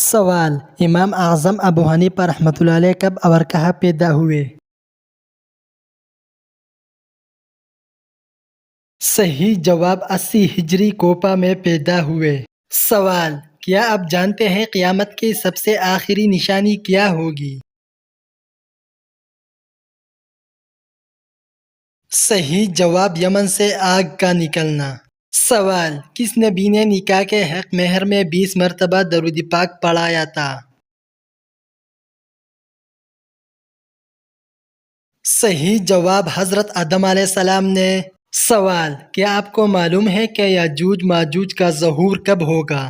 سوال: امام اعظم ابو حنیفہ رحمۃ اللہ علیہ کب اور کہاں پیدا ہوئے؟ صحیح جواب 80 ہجری کوپا میں پیدا ہوئے۔ سوال: کیا آپ جانتے ہیں قیامت کی سب سے آخری نشانی کیا ہوگی؟ صحیح جواب یمن سے آگ کا نکلنا۔ سوال: کس نبی نے نکاح کے حق مہر میں 20 مرتبہ درود پاک پڑھایا تھا؟ صحیح جواب حضرت آدم علیہ السلام نے۔ سوال: کیا آپ کو معلوم ہے کہ یاجوج ماجوج کا ظہور کب ہوگا؟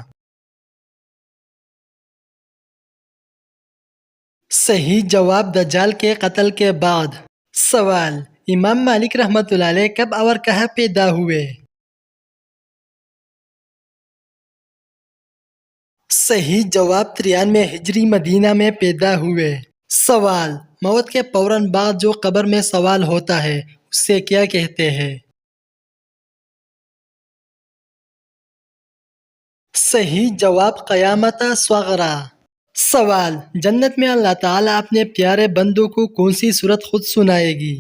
صحیح جواب دجال کے قتل کے بعد۔ سوال: امام مالک رحمۃ اللہ علیہ کب اور کہاں پیدا ہوئے؟ صحیح جواب 93 ہجری مدینہ میں پیدا ہوئے۔ سوال: موت کے فوراً بعد جو قبر میں سوال ہوتا ہے اسے کیا کہتے ہیں؟ صحیح جواب قیامت صغریٰ۔ سوال: جنت میں اللہ تعالیٰ اپنے پیارے بندوں کو کون سی سورت خود سنائے گی؟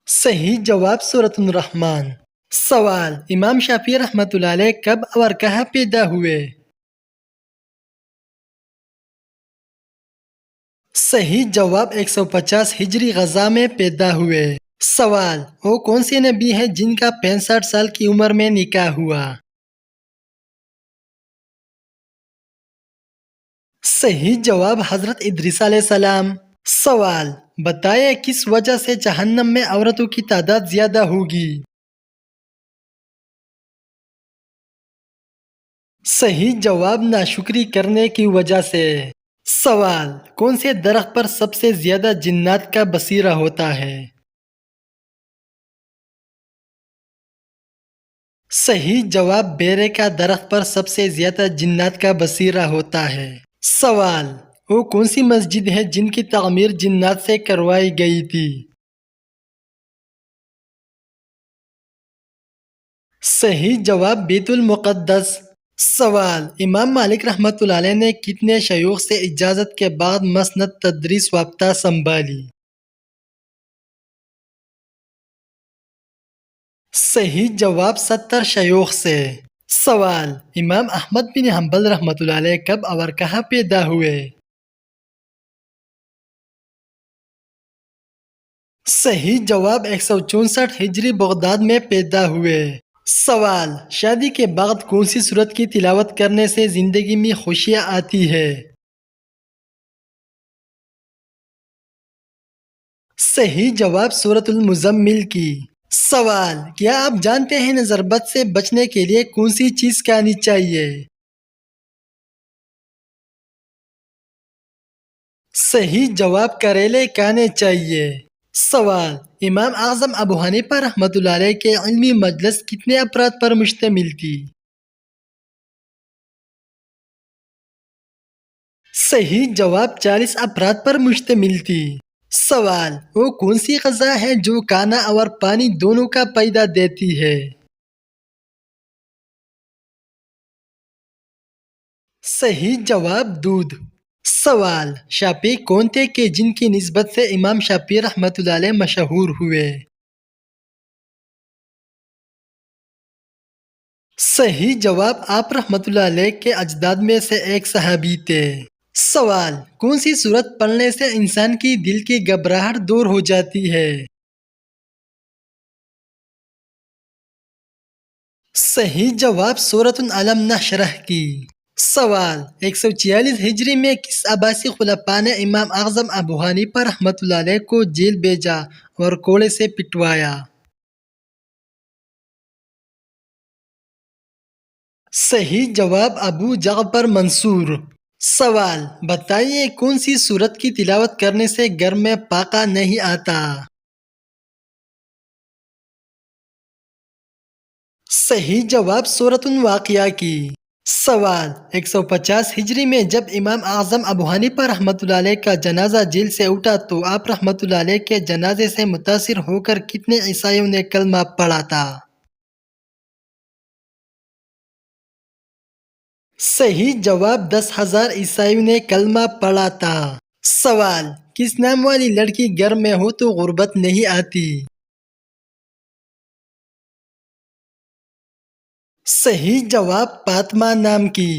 صحیح جواب سورۃ الرحمن۔ سوال: امام شافعی رحمۃ اللہ علیہ کب اور کہاں پیدا ہوئے؟ صحیح جواب 150 ہجری غزہ میں پیدا ہوئے۔ سوال: وہ کون سے نبی ہیں جن کا 65 سال کی عمر میں نکاح ہوا؟ صحیح جواب حضرت ادریس علیہ السلام۔ سوال: بتائیں کس وجہ سے جہنم میں عورتوں کی تعداد زیادہ ہوگی؟ صحیح جواب ناشکری کرنے کی وجہ سے۔ سوال: کون سے درخت پر سب سے زیادہ جنات کا بصیرہ ہوتا ہے؟ صحیح جواب بیرے کا درخت پر سب سے زیادہ جنات کا بصیرہ ہوتا ہے۔ سوال: وہ کون سی مسجد ہے جن کی تعمیر جنات سے کروائی گئی تھی؟ صحیح جواب بیت المقدس۔ سوال: امام مالک رحمۃ اللہ علیہ نے کتنے شیوخ سے اجازت کے بعد مسند تدریس یافتہ سنبھالی؟ صحیح جواب 70 شیوخ سے۔ سوال: امام احمد بن حنبل رحمۃ اللہ علیہ کب اور کہاں پیدا ہوئے؟ صحیح جواب 164 ہجری بغداد میں پیدا ہوئے۔ سوال: شادی کے بعد کون سی سورت کی تلاوت کرنے سے زندگی میں خوشیاں آتی ہے؟ صحیح جواب سورۃ المزمل کی۔ سوال: کیا آپ جانتے ہیں نظر بد سے بچنے کے لیے کون سی چیز کھانی چاہیے؟ صحیح جواب کریلے کھانے چاہیے۔ سوال: امام اعظم ابو حنیفہ رحمۃ اللہ علیہ کے علمی مجلس کتنے افراد پر مشتمل تھی؟ صحیح جواب 40 افراد پر مشتمل تھی۔ سوال: وہ کون سی غذا ہے جو کھانا اور پانی دونوں کا فائدہ دیتی ہے؟ صحیح جواب دودھ۔ سوال: شافعی کون تھے کہ جن کی نسبت سے امام شافعی رحمۃ اللہ علیہ مشہور ہوئے؟ صحیح جواب آپ رحمۃ اللہ علیہ کے اجداد میں سے ایک صحابی تھے۔ سوال: کون سی سورت پڑھنے سے انسان کی دل کی گھبراہٹ دور ہو جاتی ہے؟ صحیح جواب سورۃ الم نشرح کی۔ سوال: 146 ہجری میں کس عباسی خلفاء نے امام اعظم ابو حنیفہ رحمۃ اللہ علیہ کو جیل بھیجا اور کوڑے سے پٹوایا؟ صحیح جواب ابو جعفر منصور۔ سوال: بتائیے کون سی سورت کی تلاوت کرنے سے گھر میں فاقہ نہیں آتا؟ صحیح جواب سورۃ الواقعہ کی۔ سوال: 150 ہجری میں جب امام اعظم ابو حنیفہ رحمۃ اللہ علیہ کا جنازہ جیل سے اٹھا تو آپ رحمۃ اللہ علیہ کے جنازے سے متاثر ہو کر کتنے عیسائیوں نے کلمہ پڑھا تھا؟ صحیح جواب 10,000 عیسائیوں نے کلمہ پڑھا تھا۔ سوال، کس نام والی لڑکی گھر میں ہو تو غربت نہیں آتی؟ صحیح جواب فاطمہ نام کی۔